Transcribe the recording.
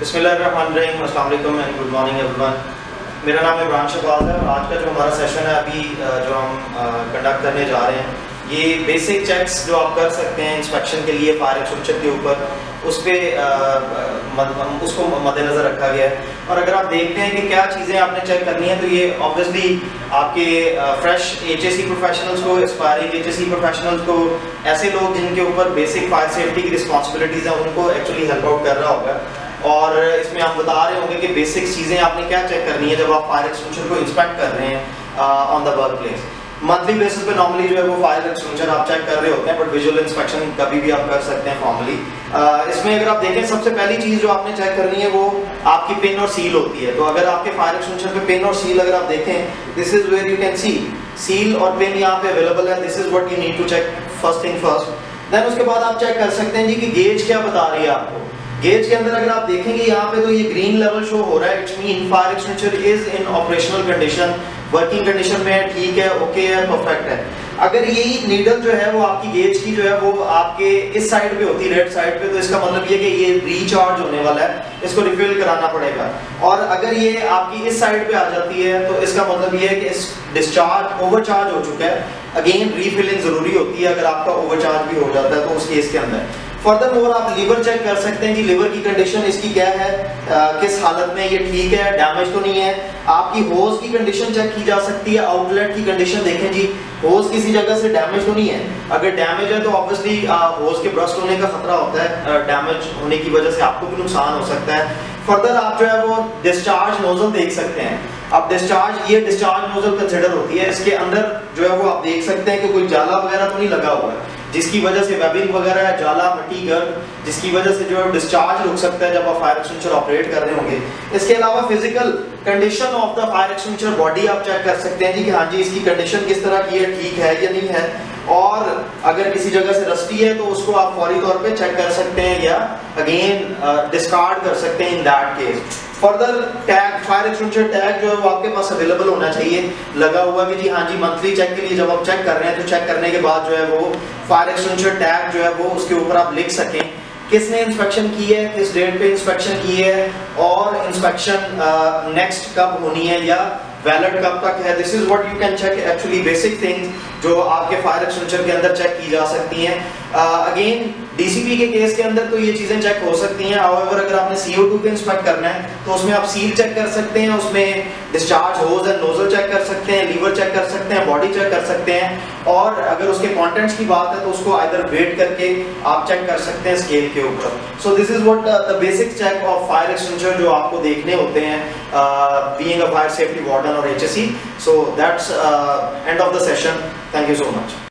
बिस्मिल्लाहिर्रहमानिर्रहीम, अस्सलाम वालेकुम एंड गुड मॉर्निंग एवरीवन। मेरा नाम इमरान शहबाज है और आज का जो हमारा सेशन है अभी जो हम कंडक्ट करने जा रहे हैं, ये बेसिक चेक्स जो आप कर सकते हैं इंस्पेक्शन के लिए फायर एक्सटिंग्विशर के ऊपर, उस पर उसको मद्देनज़र रखा गया है। और अगर आप देखते हैं कि क्या चीज़ें आपने चेक करनी है, तो ये ऑब्वियसली आपके फ्रेश HSE प्रोफेशनल्स को, एस्पायरिंग HSE प्रोफेशनल्स को, ऐसे लोग जिनके ऊपर बेसिक फायर सेफ्टी की रिस्पॉन्सिबिलिटीज़ हैं, उनको एक्चुअली हेल्प आउट कर रहा होगा। और इसमें आप बता रहे होंगे कि बेसिक चीज़ें आपने क्या चेक करनी है जब आप फायर एक्सटिंग्विशर को इंस्पेक्ट कर रहे हैं on the work place. Monthly basis पे नॉर्मली जो है वो फायर एक्सटिंग्विशर आप चेक कर रहे होते हैं, बट विजुअल इंस्पेक्शन कभी भी आप कर सकते हैं फॉर्मली। इसमें अगर आप देखें, सबसे पहली चीज़ जो आपने चेक करनी है वो आपकी पिन और सील होती है। तो अगर आपके फायर एक्सटिंग्विशर पे पिन और सील अगर आप देखें, this is where you can see seal और पिन यहाँ पे अवेलेबल है। This is what you need to check first thing first. Then उसके बाद आप चेक कर सकते हैं जी कि गेज क्या बता रही है आपको। गेज के अंदर अगर आप देखेंगे यहाँ पे तो ये ग्रीन लेवल शो हो रहा है, it's mean fire extinguisher is in operational condition, working condition में है, ठीक है, ओके है, परफेक्ट है। अगर यही नीडल जो है वो आपकी गेज की जो है वो आपके इस साइड पे होती है, रेड साइड पे, तो इसका मतलब ये कि ये रिचार्ज होने वाला है, इसको रिफिल कराना पड़ेगा। और अगर ये आपकी इस साइड पे आ जाती है तो इसका मतलब ये है कि इस डिस्चार्ज ओवरचार्ज हो चुका है, अगेन रीफिलिंग जरूरी होती है अगर आपका ओवरचार्ज भी हो जाता है तो उस केस के अंदर। फर्दर मोर आप लीवर चेक कर सकते हैं कि लीवर की कंडीशन इसकी क्या है, किस हालत में ये ठीक है, डैमेज तो नहीं है। आपकी होज की कंडीशन चेक की जा सकती है, आउटलेट की कंडीशन देखें जी, होज किसी जगह से डैमेज तो नहीं है। अगर डैमेज है तो ऑब्वियसली होज के ब्रस्ट होने का खतरा होता है, डैमेज होने की वजह से आपको भी नुकसान हो सकता है। फर्दर आप जो है वो डिस्चार्ज नोजल देख सकते हैं। अब डिस्चार्ज, ये डिस्चार्ज नोजल कंसिडर होती है, इसके अंदर जो है वो आप देख सकते हैं कि कोई जाला वगैरह तो नहीं लगा हुआ है जिसकी वजह से वेबिंग वगैरह है, जाला, मट्टी, गर्द, जिसकी वजह से जो है डिस्चार्ज रुक सकता है जब आप फायर एक्सटिंग्विशर ऑपरेट कर रहे होंगे। इसके अलावा physical condition of the fire extinguisher body आप चेक कर सकते हैं जी कि हाँ जी इसकी कंडीशन किस तरह की है, ठीक है या नहीं है। और अगर किसी जगह से रस्टी है तो उसको आप फौरी तौर पे चेक कर सकते हैं या अगेन डिस्कार्ड कर सकते हैं in that case. Further tag, fire extinguisher tag जो है वो आपके पास अवेलेबल होना चाहिए, लगा हुआ कि जी हाँ जी मंथली चेक के लिए जब आप चेक कर रहे हैं तो चेक करने के बाद जो है वो फायर एक्सटिंग्विशर टैग जो है वो उसके ऊपर आप लिख सकें किसने इंस्पेक्शन की है, किस डेट पे इंस्पेक्शन की है और इंस्पेक्शन नेक्स्ट कब होनी है या वैलिड कब तक है। This is what you can check, actually basic things जो आपके फायर एक्सटिंग्विशर के अंदर चेक की जा सकती हैं। अगेन DCP के केस के अंदर तो ये चीजें चेक हो सकती हैं। हाउएवर अगर आपने CO2 को इंस्पेक्ट करना है तो उसमें आप सील चेक कर सकते हैं, उसमें discharge hose and nozzle check कर सकते हैं, लीवर चेक कर सकते हैं, बॉडी चेक कर सकते हैं। और अगर उसके कंटेंट्स की बात है तो उसको आइदर वेट करके आप चेक कर सकते हैं स्केल के ऊपर। So this is what the basic check of fire extinguisher जो आपको देखने होते हैं being a fire safety warden और HSE। So that's end of the session. Thank you so much.